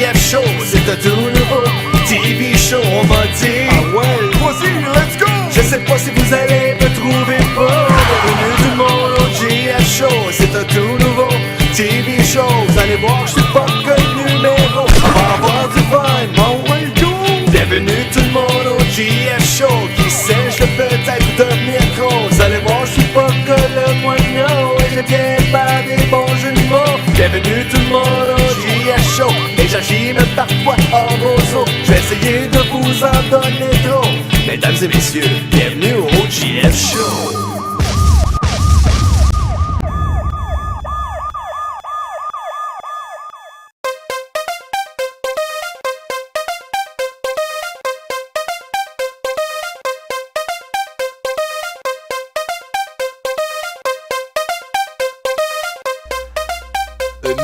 GF Show, c'est un tout nouveau TV show, on m'a dit. Ah ouais, vas-y, let's go! Je sais pas si vous allez me trouver pas. Bienvenue tout le monde au GF Show, c'est un tout nouveau TV show. Vous allez voir, je suis pas que le numéro. On va avoir du fun, Ah ouais, go! bienvenue tout le monde au GF Show. Qui sait, je vais peut-être devenir gros. Vous allez voir, je suis pas que le moignon. Et j'ai bien pas des bons jeux de mots. Bienvenue tout le monde au GF Show. Et j'agis même parfois en roseau. Je vais essayer de vous en donner trop. Mesdames et messieurs, bienvenue au GF Show.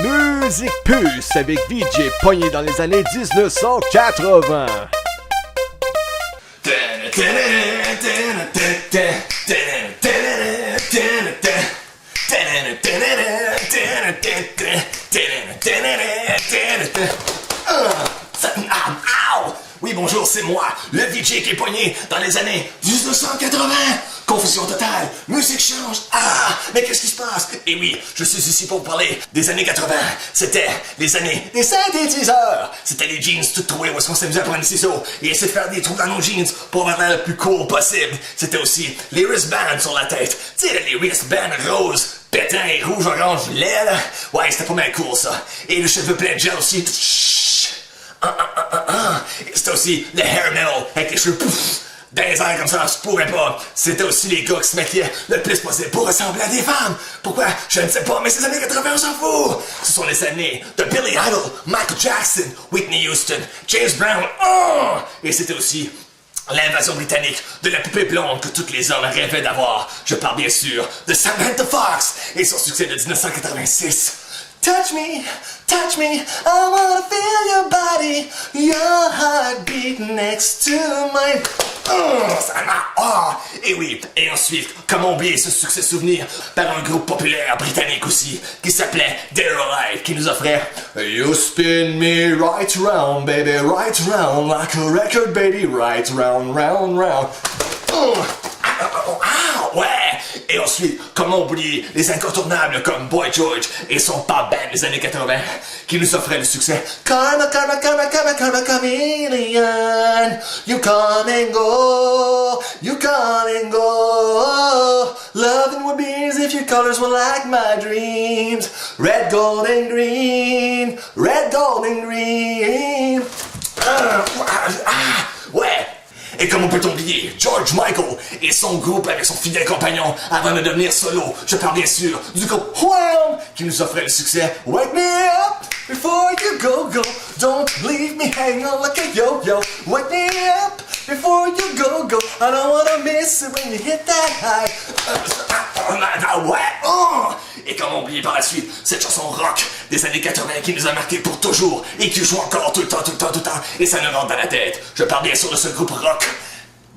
Musique Puce avec DJ pogné dans les années 1980. Oui, bonjour, c'est moi, le DJ qui est pogné dans les années 1980. Confusion totale, musique change. Ah, mais qu'est-ce qui se passe? Et oui, je suis ici pour vous parler des années 80. C'était les années des synthétiseurs. C'était les jeans tout troués où est-ce qu'on s'amusait à prendre des ciseaux et essayer de faire des trous dans nos jeans pour avoir l'air le plus court possible. C'était aussi les wristbands sur la tête. Tu sais, les wristbands roses, pétants et rouge, orange, lait, là. Ouais, c'était pas mal cool, ça. Et le cheveu plein de gel aussi. C'était aussi le hair metal avec les cheveux pouf, dans les airs comme ça, je pourrais pas. C'était aussi les gars qui se mettaient le plus possible pour ressembler à des femmes. Pourquoi? Je ne sais pas, mais ces années 80, on s'en fout. Ce sont les années de Billy Idol, Michael Jackson, Whitney Houston, James Brown. Oh! Et c'était aussi l'invasion britannique de la poupée blonde que tous les hommes rêvaient d'avoir. Je parle bien sûr de Samantha Fox et son succès de 1986. Touch me, I wanna feel your body, your heartbeat next to mine. Et oui, et ensuite, comment oublier ce succès souvenir par un groupe populaire britannique aussi, qui s'appelait Dead or Alive, qui nous offrait You spin me right round, baby, right round, like a record, baby, right round, round, round. Ouais! Et ensuite, comment oublier les incontournables comme Boy George et son pop band des années 80 qui nous offrait le succès Karma, karma, karma, karma, karma, chameleon. You come and go, you come and go. Loving would be as if your colors were like my dreams. Red, gold and green, red, gold and green. Ouais! Et comment peut-on oublier George Michael et son groupe avec son fidèle compagnon avant de devenir solo? Je parle bien sûr du groupe Wham! Qui nous offrait le succès Wake me up before you go, go. Don't leave me hanging like a yo-yo. Wake me up before you go, go. I don't wanna miss it when you hit that high. Et comment oublier par la suite cette chanson rock des années 80 qui nous a marqué pour toujours et qui joue encore tout le temps, tout le temps, tout le temps et ça nous rentre dans la tête. Je parle bien sûr de ce groupe rock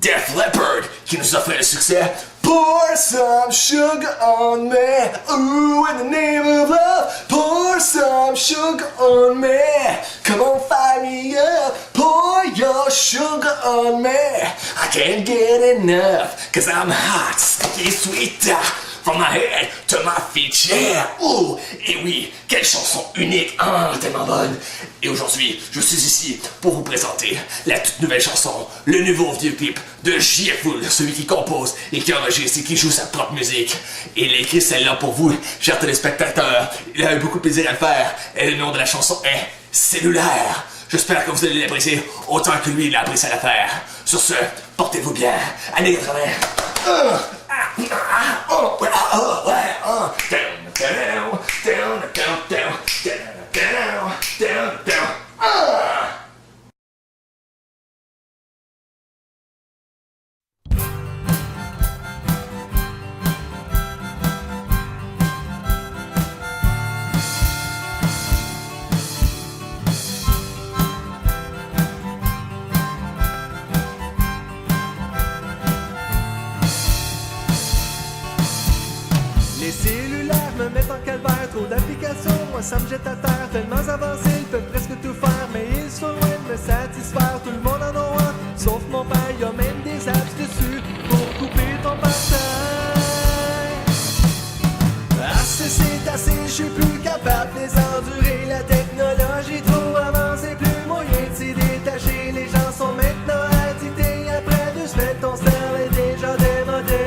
Def Leppard qui nous offrait le succès Pour some sugar on me, ooh, in the name of love. Pour some sugar on me, come on fire me up. Pour your sugar on me, I can't get enough, cause I'm hot, sticky, sweet. From my head to my feet, yeah! Ouh! Et oui, quelle chanson unique! Ah, tellement bonne! Et aujourd'hui, je suis ici pour vous présenter la toute nouvelle chanson, le nouveau vidéoclip de J.F. Wool, celui qui compose et qui enregistre et qui joue sa propre musique. Et il a écrit celle-là pour vous, chers téléspectateurs. Il a eu beaucoup de plaisir à le faire. Et le nom de la chanson est Cellulaire. J'espère que vous allez l'apprécier autant que lui il a apprécié à la faire. Sur ce, portez-vous bien. Années 80. Les cellulaires me mettent en calvaire. Trop d'applications, moi ça me jette à terre. Tellement avancés, ils peuvent presque tout faire, mais ils sont loin de me satisfaire. Tout le monde en a un, sauf mon père. Y'a même des apps dessus pour couper ton parterre. Assez, c'est assez, je suis plus capable de les endurer. La technologie trop avancée, plus moyen de s'y détacher. Les gens sont maintenant addictés. Après 2 semaines, ton cerveau est déjà démodé.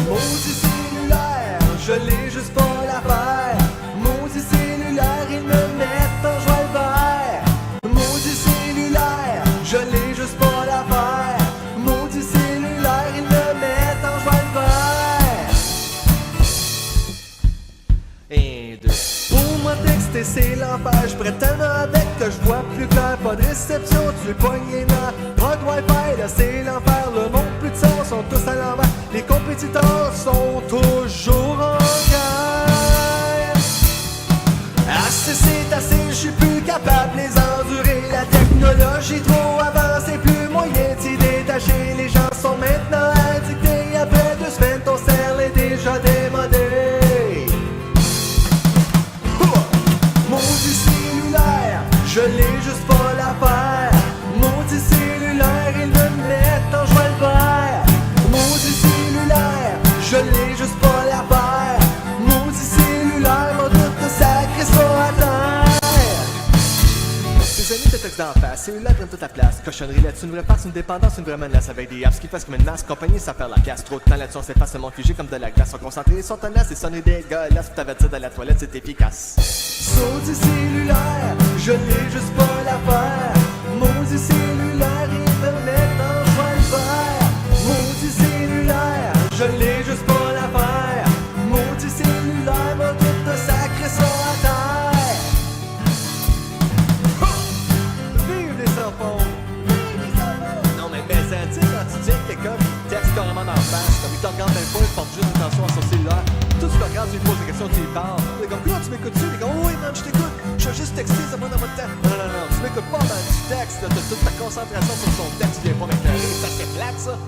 Maudit cellulaire, je l'ai juste pas l'affaire. Maudit cellulaire, ils me mettent en joie le vert. Maudit cellulaire, je l'ai juste pas l'affaire. Maudit cellulaire, ils me mettent en joie le vert. 1, 2. Pour moi texter c'est l'enfer. Je prétends avec que je vois plus clair. Pas de réception, tu pognes les nerfs. Drogue Wi-Fi, là c'est l'enfer. Le monde plus de sens sont tous à l'envers. Les compétiteurs sont toujours en guerre. Assez c'est assez, je suis plus capable de les endurer. La technologie trop avancée, plus moyen de s'y détacher. Les gens sont maintenant addictés. Après 2 semaines, ton cerveau est déjà démodé. Maudit cellulaire, je l'ai juste pas l'affaire. Maudit cellulaire, ils me mettent en joie le vert. Maudit cellulaire, je l'ai juste pas l'affaire. Maudit cellulaire, mon doute de sacré ça à terre. Tes amis te textent d'en face, cellulaire prennent toute la place. Cochonnerie là-dessus, une vraie farce, une dépendance, une vraie menace. Avec des apps qui fassent comme une masse, compagnie ça perd la casse. Trop de temps là-dessus, on s'efface, le monde figé comme de la glace. Sont concentrés, sont tenaces, et sonneries dégueulasses. Faut t'avertir dans la toilette, c'est efficace. Maudit cellulaire, je l'ai juste pas l'affaire. Maudit cellulaire, ils me mettent en joie le vert. Maudit cellulaire, je l'ai juste pas l'affaire. Maudit cellulaire, m'a tout de sacré ça à terre. Vive les sans-fonds! Non mais ça, tu sais, quand tu tiens quelqu'un qui te texte carrément d'en face, comme il te regarde même pas, il porte juste attention à son cellulaire. Tout tu le regardes, tu lui poses des questions, tu lui parles. Il est comme, comment tu m'écoutes-tu? Il est comme, oh oui, man, je t'écoute. Je vais juste texter, ça va dans votre temps. Non, non, non, tu m'écoutes pas, man, tu textes. T'as toute ta concentration sur ton texte, tu viens pas m'éclairer. Ça serait plate, ça.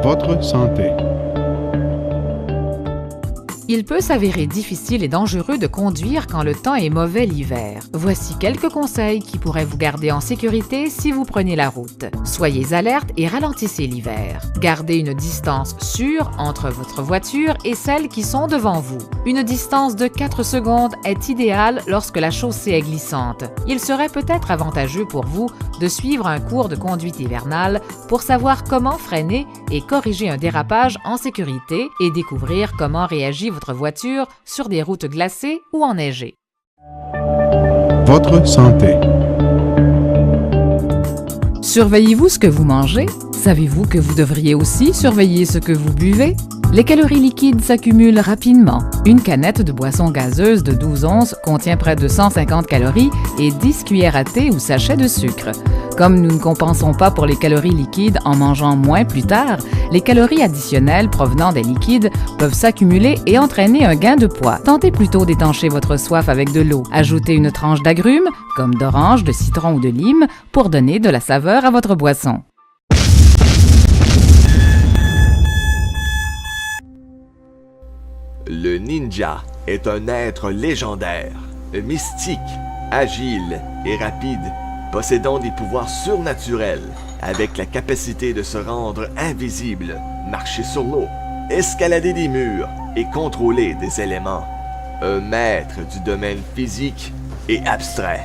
Votre santé. Il peut s'avérer difficile et dangereux de conduire quand le temps est mauvais l'hiver. Voici quelques conseils qui pourraient vous garder en sécurité si vous prenez la route. Soyez alerte et ralentissez l'hiver. Gardez une distance sûre entre votre voiture et celles qui sont devant vous. Une distance de 4 secondes est idéale lorsque la chaussée est glissante. Il serait peut-être avantageux pour vous de suivre un cours de conduite hivernale pour savoir comment freiner et corriger un dérapage en sécurité et découvrir comment réagit votre voiture sur des routes glacées ou enneigées. Votre santé. Surveillez-vous ce que vous mangez? Savez-vous que vous devriez aussi surveiller ce que vous buvez? Les calories liquides s'accumulent rapidement. Une canette de boisson gazeuse de 12 onces contient près de 150 calories et 10 cuillères à thé ou sachets de sucre. Comme nous ne compensons pas pour les calories liquides en mangeant moins plus tard, les calories additionnelles provenant des liquides peuvent s'accumuler et entraîner un gain de poids. Tentez plutôt d'étancher votre soif avec de l'eau. Ajoutez une tranche d'agrumes, comme d'orange, de citron ou de lime, pour donner de la saveur à votre boisson. Le ninja est un être légendaire, mystique, agile et rapide, possédant des pouvoirs surnaturels, avec la capacité de se rendre invisible, marcher sur l'eau, escalader des murs et contrôler des éléments. Un maître du domaine physique et abstrait.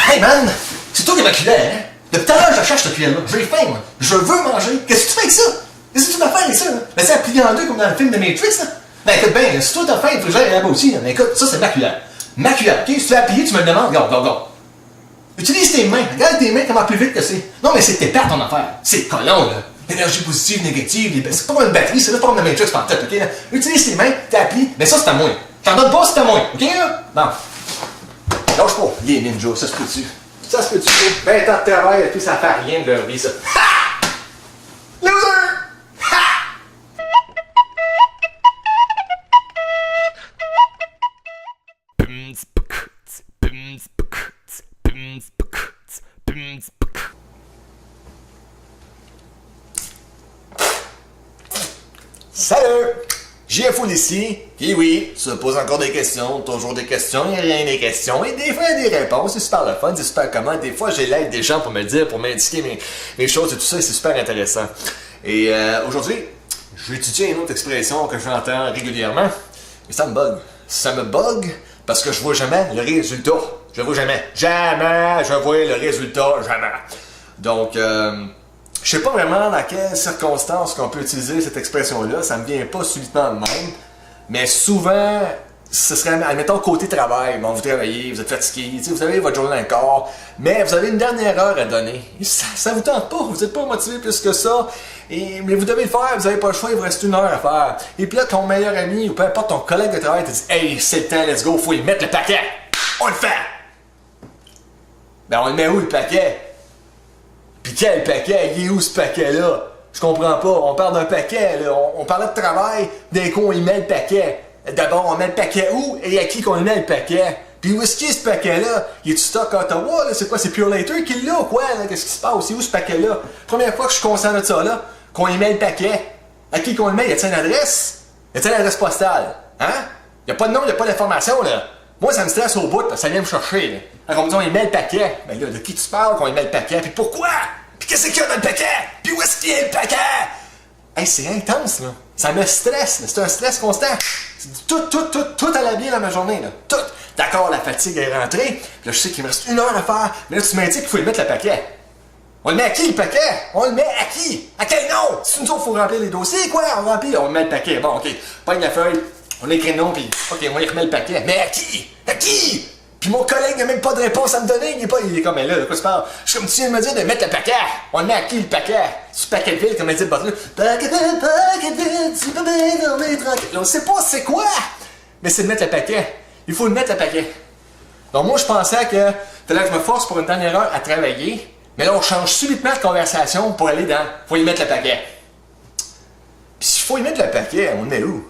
Hey man! C'est toi qui m'as cuillère, hein? Depuis tout à l'heure, je cherche cette cuillère-là. J'ai faim, moi. Je veux manger. Qu'est-ce que tu fais avec ça? Qu'est-ce que tu vas faire avec ça? Là? Ben, c'est plié en deux comme dans le film de Matrix, là. Ben, écoute bien, si toi t'as faim, il faut que j'aille là-bas aussi, là. Mais écoute, ça, c'est ma cuillère. Ma cuillère, ok? Si tu l'as plié, tu me le demandes. Go. Utilise tes mains. Regarde tes mains, comment plus vite que c'est. Non, mais c'est tes pertes, ton affaire. C'est colon, là. Énergie positive, négative, c'est pas comme une batterie, c'est le forme de Matrix par tête, ok? Là? Utilise tes mains, t'as appli. Mais ça, c'est à moi. T'en donnes pas, c'est à moi. Ok, là? Bon. Lâche pas. Les ninjas, ça se peut dessus. Ça se peut-tu? 20 ans de travail et tout, ça fait rien de leur vie, ça. Ha! Loser! Salut! JFoul ici, qui oui, se pose encore des questions, toujours des questions, il n'y a rien des questions, et des fois il y a des réponses, c'est super le fun, c'est super comment, des fois j'ai l'aide des gens pour me le dire, pour m'indiquer mes choses et tout ça, et c'est super intéressant. Et aujourd'hui, je vais étudier une autre expression que j'entends régulièrement, et ça me bug. Ça me bug parce que je vois jamais le résultat. Je le vois jamais. Jamais je vois le résultat, jamais. Donc, je sais pas vraiment dans quelles circonstances qu'on peut utiliser cette expression-là, ça me vient pas subitement de même, mais souvent, ce serait, admettons, côté travail, bon, vous travaillez, vous êtes fatigué, vous avez votre journée encore, mais vous avez une dernière heure à donner. Ça vous tente pas, vous n'êtes pas motivé plus que ça, mais vous devez le faire, vous n'avez pas le choix, il vous reste 1 heure à faire. Et puis là, ton meilleur ami, ou peu importe ton collègue de travail, te dit « Hey, c'est le temps, let's go, faut y mettre le paquet! On le fait! » Ben, on le met où, le paquet? Pis quel paquet? Il est où ce paquet-là? Je comprends pas. On parle d'un paquet, là. On parlait de travail, d'un coup on y met le paquet. D'abord, on met le paquet où et à qui qu'on y met le paquet? Pis où est-ce qu'il est ce paquet-là? Il est-tu stock à Ottawa, là? C'est quoi? C'est Pure Later qui l'a ou quoi? Qu'est-ce qui se passe? C'est où ce paquet-là? Première fois que je suis conscient de ça, là, qu'on y met le paquet. À qui qu'on le met? Y a-t-il une adresse? Y a-t-il une adresse postale? Hein? Y a pas de nom, y a pas d'information, là. Moi, ça me stresse au bout, là. Ça vient me chercher, là. Alors, on me dit, on y met le paquet. Ben là, de qui tu parles qu'on y met le paquet? Puis pourquoi? Puis qu'est-ce qu'il y a dans le paquet? Puis où est-ce qu'il y a le paquet? Hey, c'est intense, là. Ça me stresse, là. C'est un stress constant. Tout allait bien dans ma journée, là. Tout. D'accord, la fatigue est rentrée. Puis là, je sais qu'il me reste 1 heure à faire. Mais là, tu m'indiques qu'il faut y mettre le paquet. On le met à qui, le paquet? On le met à qui? À quel nom? Si nous autres, il faut remplir les dossiers, quoi? On remplit, on met le paquet. Bon, OK. Pogne la feuille. On écrit le nom, puis OK, on y remet le paquet. Mais à qui? À qui? Puis mon collègue n'a même pas de réponse à me donner. Il est comme, mais là, de quoi tu parles? Je suis comme, tu viens de me dire de mettre le paquet. On le met à qui, le paquet? C'est Paquetville, comme a dit le butler. Paquetville, tu peux bien dormir tranquille. On sait pas c'est quoi. Mais c'est de mettre le paquet. Il faut le mettre le paquet. Donc moi, je pensais que fallait que je me force pour une dernière heure à travailler. Mais là, on change subitement de conversation pour aller dans faut y mettre le paquet. Puis s'il faut y mettre le paquet, on le met où?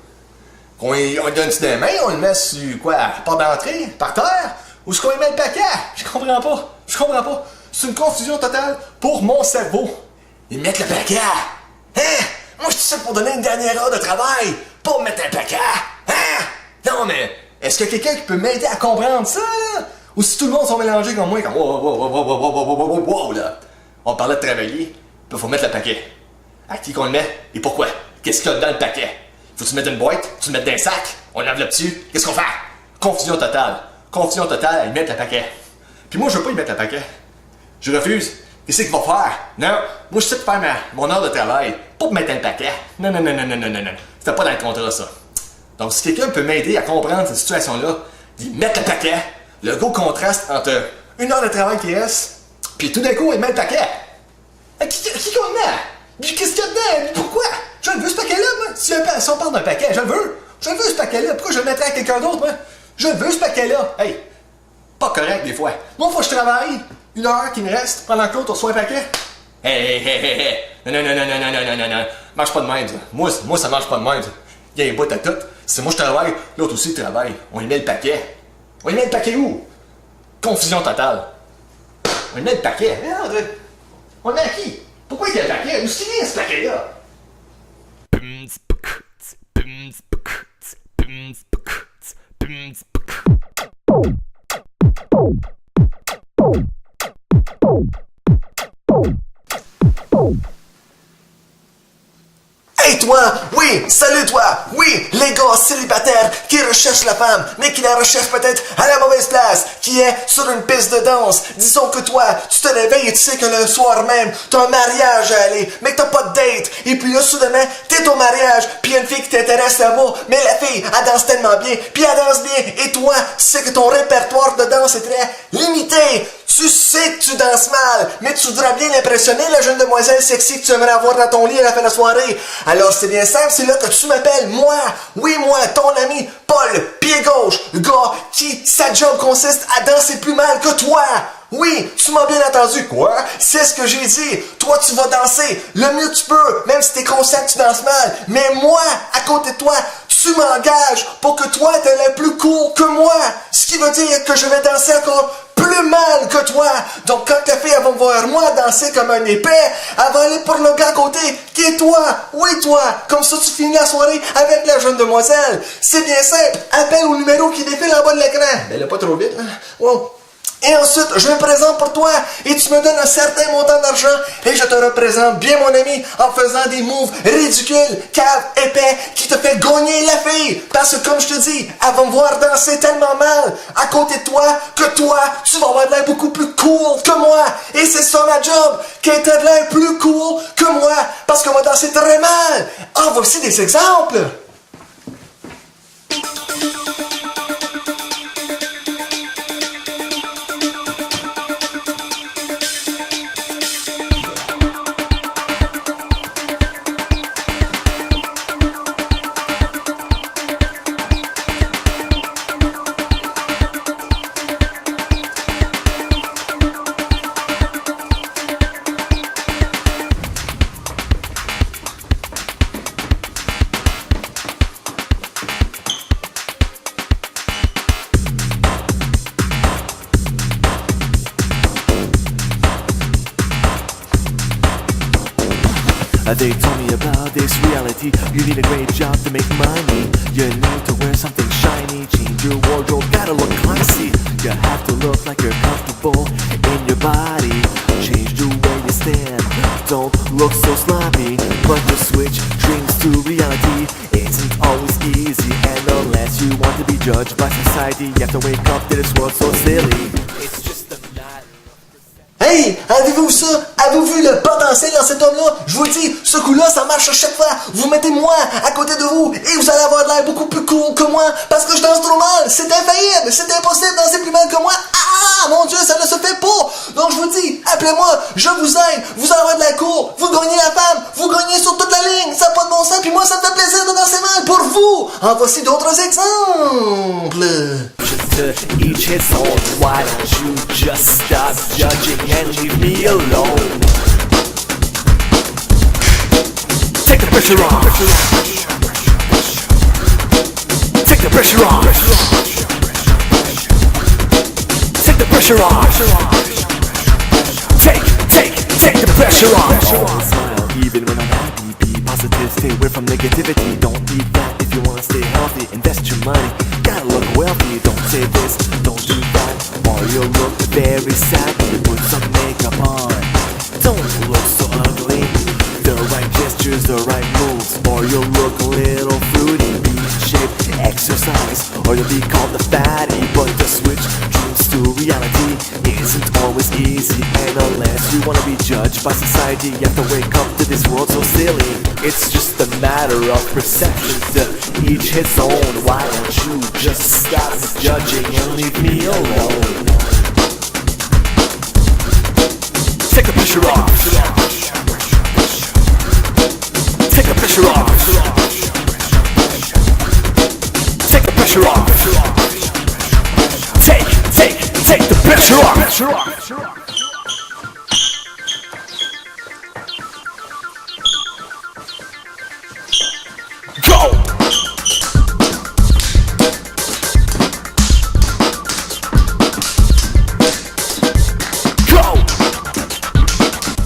On le donne-tu des mains, on le met sur quoi? Porte d'entrée? Par terre? Où est-ce qu'on y met le paquet? Je comprends pas. C'est une confusion totale pour mon cerveau. Ils mettent le paquet. Hein? Moi, je suis seul pour donner une dernière heure de travail. Pas mettre un paquet. Hein? Non, mais est-ce qu'il y a quelqu'un qui peut m'aider à comprendre ça, là? Ou si tout le monde sont mélangés comme moi, comme wow, là. On parlait de travailler, puis il faut mettre le paquet. À qui qu'on le met? Et pourquoi? Qu'est-ce qu'il y a dans le paquet? Faut-tu mettre une boîte? Tu le mets dans un sac? On l'enveloppe dessus? Qu'est-ce qu'on fait? Confusion totale, à y mettre le paquet. Puis moi, je veux pas y mettre le paquet. Je refuse. Qu'est-ce qu'il va faire? Non, moi, je sais de faire mon heure de travail, pas pour mettre le paquet. Non. C'était pas dans le contrat, ça. Donc, si quelqu'un peut m'aider à comprendre cette situation-là, d'y mettre le paquet, le gros contraste entre 1 heure de travail qui reste, puis tout d'un coup, il met le paquet. Qui qu'on le met? Qu'est-ce qu'il y a dedans? Pourquoi? Je le veux ce paquet-là, moi. Si on parle d'un paquet, je le veux. Je le veux ce paquet-là. Pourquoi je le mettrais à quelqu'un d'autre, moi? Je le veux ce paquet-là. Hey, pas correct des fois. Moi, faut que je travaille 1 heure qui me reste pendant que l'autre reçoit un paquet. Hey. Non. Marche pas de même, ça. Moi, ça marche pas de même, ça. Il y a un bout à tout. Si moi je travaille, l'autre aussi travaille. On y met le paquet. On y met le paquet où? Confusion totale. On y met le paquet. On le met à qui? Pourquoi il y a le paquet? Où est-ce qu'il est, ce paquet-là? Hey toi, oui, salut toi, oui, les gars célibataires qui recherchent la femme, mais qui la recherchent peut-être à la mauvaise place, qui est sur une piste de danse. Disons que toi, tu te réveilles et tu sais que le soir même, t'as un mariage à aller, mais que t'as pas de date. Et puis là, soudainement, t'es au mariage, puis y a une fille qui t'intéresse là-bas, mais la fille, elle danse tellement bien, puis elle danse bien, et toi, tu sais que ton répertoire de danse est très limité. Tu sais que tu danses mal, mais tu voudrais bien impressionner la jeune demoiselle sexy que tu aimerais avoir dans ton lit à la fin de la soirée. Alors c'est bien simple, c'est là que tu m'appelles, moi, ton ami, Paul, pied gauche, le gars qui, sa job consiste à danser plus mal que toi. Oui, tu m'as bien entendu. Quoi? C'est ce que j'ai dit. Toi, tu vas danser le mieux que tu peux, même si t'es conscient que tu danses mal. Mais moi, à côté de toi, tu m'engages pour que toi, t'es le plus cool que moi. Ce qui veut dire que je vais danser encore plus mal que toi. Donc, quand ta fille, elle va me voir moi danser comme un épais, elle va aller pour le gars à côté, qui est toi. Oui, toi. Comme ça, tu finis la soirée avec la jeune demoiselle. C'est bien simple. Appelle au numéro qui défile en bas de l'écran. Mais là, pas trop vite, là. Wow. Et ensuite, je me présente pour toi et tu me donnes un certain montant d'argent et je te représente bien, mon ami, en faisant des moves ridicules, caves, épais, qui te fait gagner la fille. Parce que, comme je te dis, elle va me voir danser tellement mal à côté de toi que toi, tu vas avoir de l'air beaucoup plus cool que moi. Et c'est ça ma job, qu'elle ait de l'air plus cool que moi parce qu'on va danser très mal. Ah, voici des exemples. They told me about this reality. You need a great job to make money. You need to wear something shiny. Change your wardrobe, gotta look classy. You have to look like you're comfortable in your body. Change the way you stand. Don't look so sloppy. But to switch dreams to reality isn't always easy. And unless you want to be judged by society, you have to wake up to this world so silly. It's just a night. Hey, avez-vous ça? Avez-vous vu le potentiel dans cet homme-là? Je vous le dis, ce coup-là, ça marche à chaque fois. Vous mettez moi à côté de vous et vous allez avoir de l'air beaucoup plus cool que moi parce que je danse trop mal. C'est infaillible, c'est impossible de danser plus mal que moi. Ah, mon Dieu, ça ne se fait pas. Donc je vous dis, appelez-moi, je vous aide. Vous allez avoir de l'air cool, vous gagnez la femme, vous gagnez sur toute la ligne. Ça n'a pas de bon sens, puis moi, ça me fait plaisir de danser mal pour vous. En voici d'autres exemples. Each his own. Why don't you just stop judging and leave me alone? Take the pressure off. Take the pressure off. Take the pressure off. Take the pressure off. Always smile even when I'm happy. Be positive, stay away from negativity. Don't eat that if you wanna stay healthy. Invest your money. Gotta look wealthy, don't say this, don't do that, or you'll look very sad when you put some makeup on. Don't look so ugly, the right gestures, the right moves, or you'll look a little fruity. Be in shape, exercise, or you'll be called the fatty. But to switch dreams to reality isn't always easy, and unless you wanna be judged by society, you have to wake up to this world so silly. It's just a matter of perception, to each his own. Why don't you just stop judging and leave me alone? Take the pressure off. Take the pressure off. Take the pressure off. Take the pressure off. Go!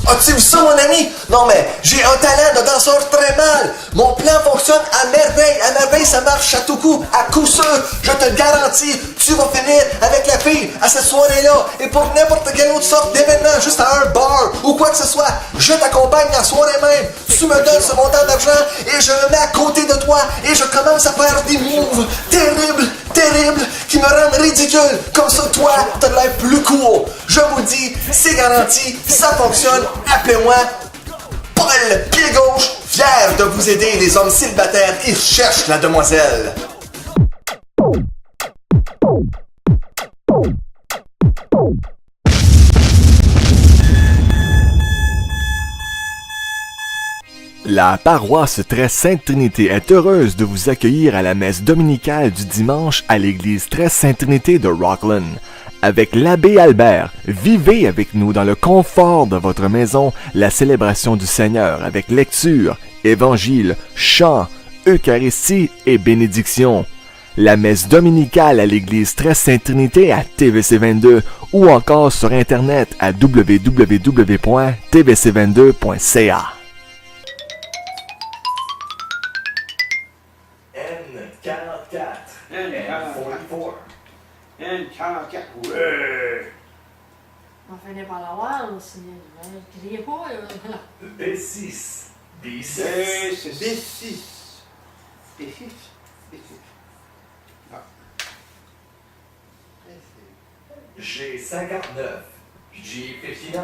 As-tu vu ça, mon ami? Non, mais j'ai un talent de danseur très mal. Mon plan fonctionne à merveille. À merveille, ça marche à tout coup, à coup sûr. Je te le garantis. Tu vas finir avec la fille à cette soirée-là. Et pour n'importe quelle autre sorte d'événement, juste à un bar ou quoi que ce soit, je t'accompagne la soirée même. Tu me donnes ce montant d'argent et je le mets à côté de toi. Et je commence à faire des moves terribles, qui me rendent ridicule. Comme ça, toi, t'as l'air plus cool. Je vous dis, c'est garanti, ça fonctionne. Appelez-moi Paul, pied gauche, fier de vous aider les hommes célibataires qui cherchent la demoiselle. La paroisse Très Sainte Trinité est heureuse de vous accueillir à la messe dominicale du dimanche à l'église Très Sainte Trinité de Rockland. avec l'abbé Albert. Vivez avec nous dans le confort de votre maison la célébration du Seigneur avec lecture, évangile, chant, Eucharistie et bénédiction. La messe dominicale à l'église Très Sainte Trinité à TVC22 ou encore sur internet à www.tvc22.ca. N44. N44. N44, ouais! On finit par l'avoir, là, c'est... Criez pas, là. B6. B6. B6. B6. G59. G59.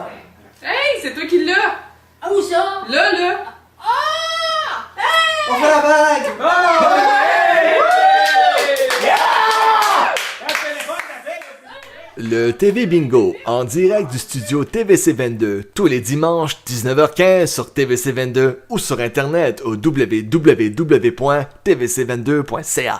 Hey, c'est toi qui l'as! Ah, où ça? Là! Ah! Hey! On fait la vague! Le TV Bingo, en direct du studio TVC22, tous les dimanches 19h15 sur TVC22 ou sur internet au www.tvc22.ca.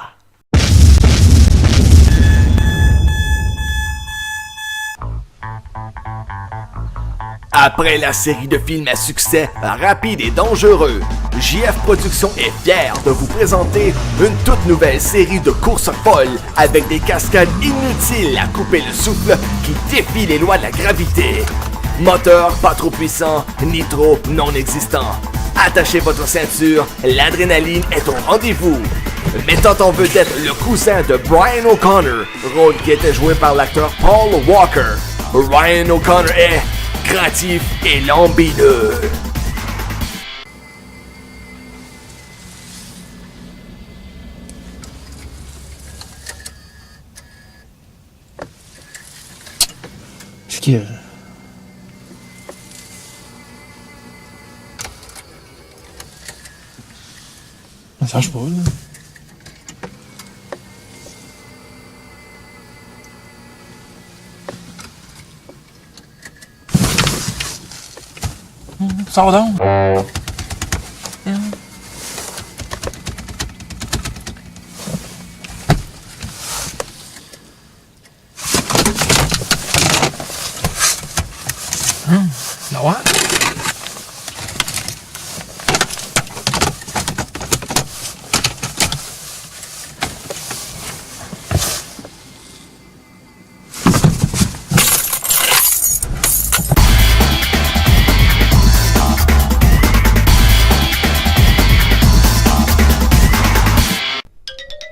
Après la série de films à succès rapide et dangereux, JF Productions est fier de vous présenter une toute nouvelle série de courses folles avec des cascades inutiles à couper le souffle qui défient les lois de la gravité. Moteur pas trop puissant, nitro non existant. Attachez votre ceinture, l'adrénaline est au rendez-vous. Mettant en vedette le cousin de Brian O'Connor, rôle qui était joué par l'acteur Paul Walker. Ryan O'Connor est créatif et lambineux. Ce qui est... Ça marche pas, là. Sors donc! La ouais?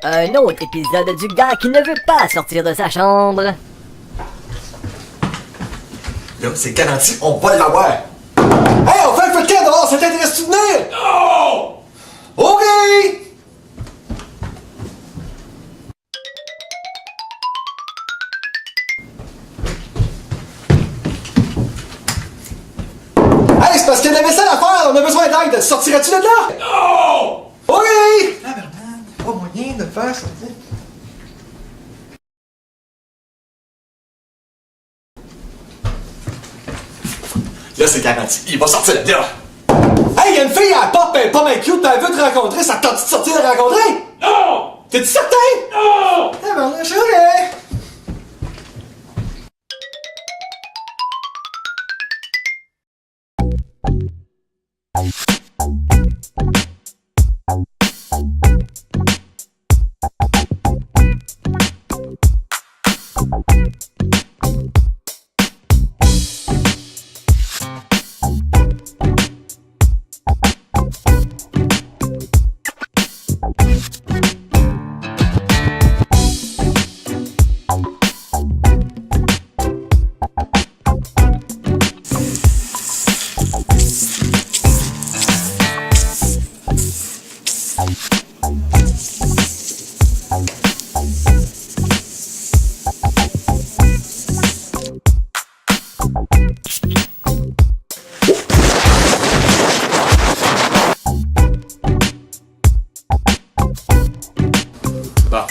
Un autre épisode du gars qui ne veut pas sortir de sa chambre. Là, c'est garanti, on va l'avoir. Hey, on fait le feu de camp dehors, ça t'intéresse-tu de venir? Non! OK! Hey, c'est parce qu'il y a de la vaisselle à faire, on a besoin d'aide. Sortirais-tu de là? Non! OK! Ah, Bernard, pas moyen de le faire, ça. Là, c'est garanti, il va sortir de là. Hey, y'a une fille à la porte, pis elle est pas mal cute, pis elle veut te rencontrer, ça te tente de sortir de la rencontrer? Non! T'es-tu certain? Non! Ah, ben, je suis OK. Bon.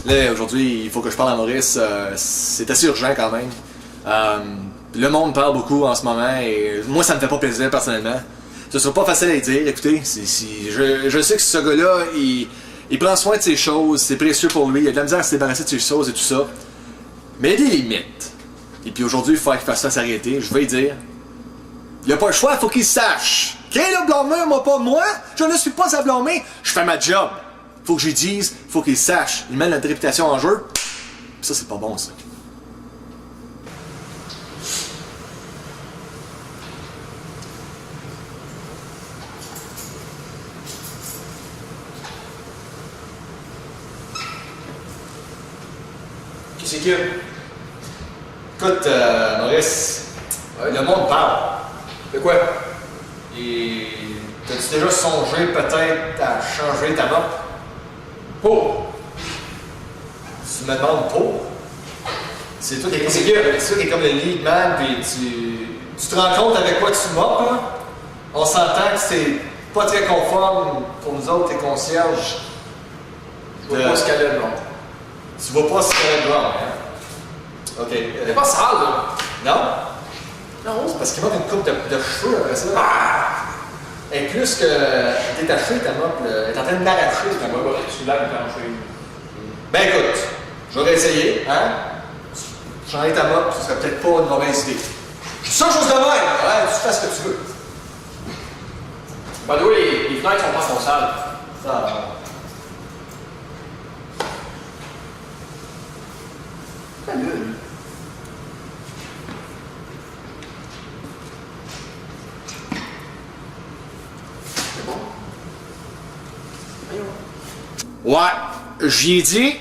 Là, aujourd'hui, il faut que je parle à Maurice. C'est assez urgent quand même. Le monde parle beaucoup en ce moment et moi, ça me fait pas plaisir personnellement. Ce sera pas facile à dire. Écoutez, je sais que ce gars-là, il prend soin de ses choses, c'est précieux pour lui. Il a de la misère à se débarrasser de ses choses et tout ça. Mais il y a des limites. Et puis aujourd'hui, il faut qu'il fasse ça s'arrêter, je vais lui dire. Il a pas le choix, il faut qu'il sache. Qui est le blâmeur, pas moi? Je ne suis pas à blâmer, je fais ma job. Faut que je lui dise, faut qu'il sache. Il met notre réputation en jeu. Ça, c'est pas bon, ça. Qu'est-ce qu'il y a? Écoute, Maurice, le monde parle. De quoi? Et t'as-tu déjà songé peut-être à changer ta mop? Pour? Tu me demandes pour? C'est toi qui es comme le lead man, puis tu te rends compte avec quoi tu mopes, là? On s'entend que c'est pas très conforme pour nous autres, tes concierges. Je vois pas ce qu'elle a de long. Tu vois pas ce qu'elle a de long, hein? Ok. Elle est pas sale, là. Non? Non, c'est parce qu'il manque une coupe de cheveux après ça. Ah! Et plus que détacher ta mop, elle est en train de m'arracher ta mop. Tu l'as détaché. Ben écoute, j'aurais essayé, hein? Changer ta mop, ce serait peut-être pas une mauvaise idée. Je dis ça chose de même, ouais, tu fais ce que tu veux. Bah oui, les fenêtres sont pas trop sales. Ça va. Salut. Ouais, j'y ai dit,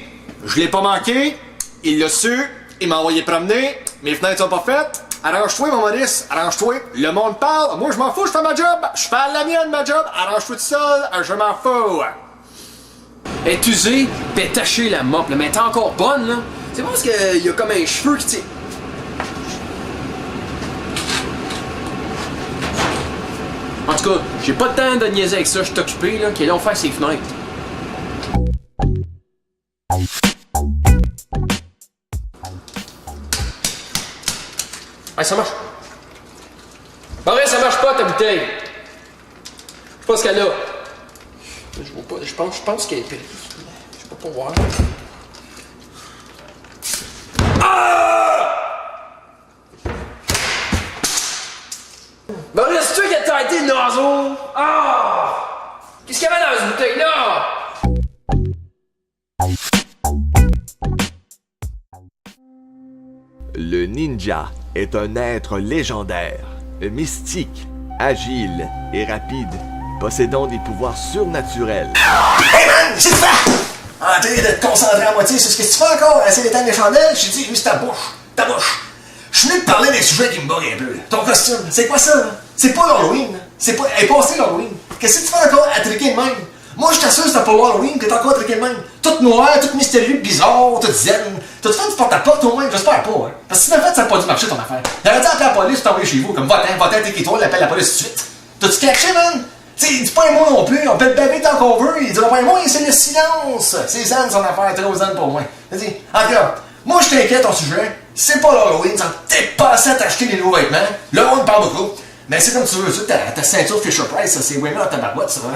je l'ai pas manqué, il l'a su, il m'a envoyé promener, mes fenêtres sont pas faites. Arrange-toi, mon Maurice, arrange-toi. Le monde parle, moi je m'en fous, je fais ma job, je fais la mienne, ma job, arrange-toi tout seul, je m'en fous. Elle est usée, pis elle est tachée la mop, là, mais elle est encore bonne, là. C'est parce qu'il y a comme un cheveu qui tire. En tout cas, j'ai pas le temps de niaiser avec ça, je suis occupé, là, qui est là, on fait ses fenêtres. Hey, ça marche. Maurice, ça marche pas ta bouteille. Je sais pas ce qu'elle a. Je vois pas, je pense qu'elle est périmée. Je peux pas voir. Ah! Maurice, c'est toi qui as taillé le naseau? Ah! Qu'est-ce qu'il y avait dans cette bouteille-là? Le ninja est un être légendaire, mystique, agile et rapide, possédant des pouvoirs surnaturels. Hey man, qu'est-ce que tu fais? En train de te concentrer à moitié sur ce que tu fais encore, essayer d'éteindre les chandelles, je te dis, lui, c'est ta bouche. Ta bouche. Je suis venu te parler des sujets qui me buguent un peu. Ton costume, c'est quoi ça? C'est pas l'Halloween. C'est pas. Elle est passée l'Halloween. Qu'est-ce que tu fais encore à triquer de même? Moi, je t'assure, c'est pas l'Halloween que t'es encore à triquer de même. Tout noir, tout mystérieux, bizarre, tout zen. T'as-tu fait du porte-à-porte au moins? J'espère pas, hein. Parce que si tu l'as fait, ça n'a pas dû marcher ton affaire. J'aurais dû appeler la police ou t'envoyer chez vous, comme va-t'en, t'es-toi, appelle la police tout de suite. T'as-tu catché, man? Tu sais, il dit pas un mot non plus, on peut le baver tant qu'on veut, il dira pas un mot, c'est le silence. C'est zen son affaire, trop zen pour moi. Vas-y, en tout cas, moi je t'inquiète ton sujet, c'est pas l'Halloween, ça t'es passé à t'acheter des nouveaux vêtements, le monde parle beaucoup, mais c'est comme tu veux, ta ceinture Fisher-Price, ça c'est vraiment dans ta barouette, ça va.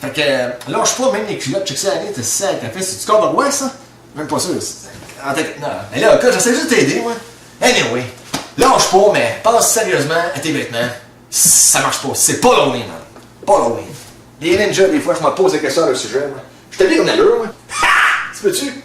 Fait que, lâche pas même les culottes, check ça, allez, t'as ça avec ta fille, c'est du corps de roi, ça? Même pas sûr, en tête, non, mais là, j'essaie juste de t'aider, moi. Anyway, lâche pas, mais pense sérieusement à tes vêtements, ça marche pas, c'est pas l'Halloween, man. Pas l'Halloween. Les ninjas, des fois, je me pose des questions à leur sujet, moi. Je t'habille comme allure, moi. Ha! Tu peux-tu?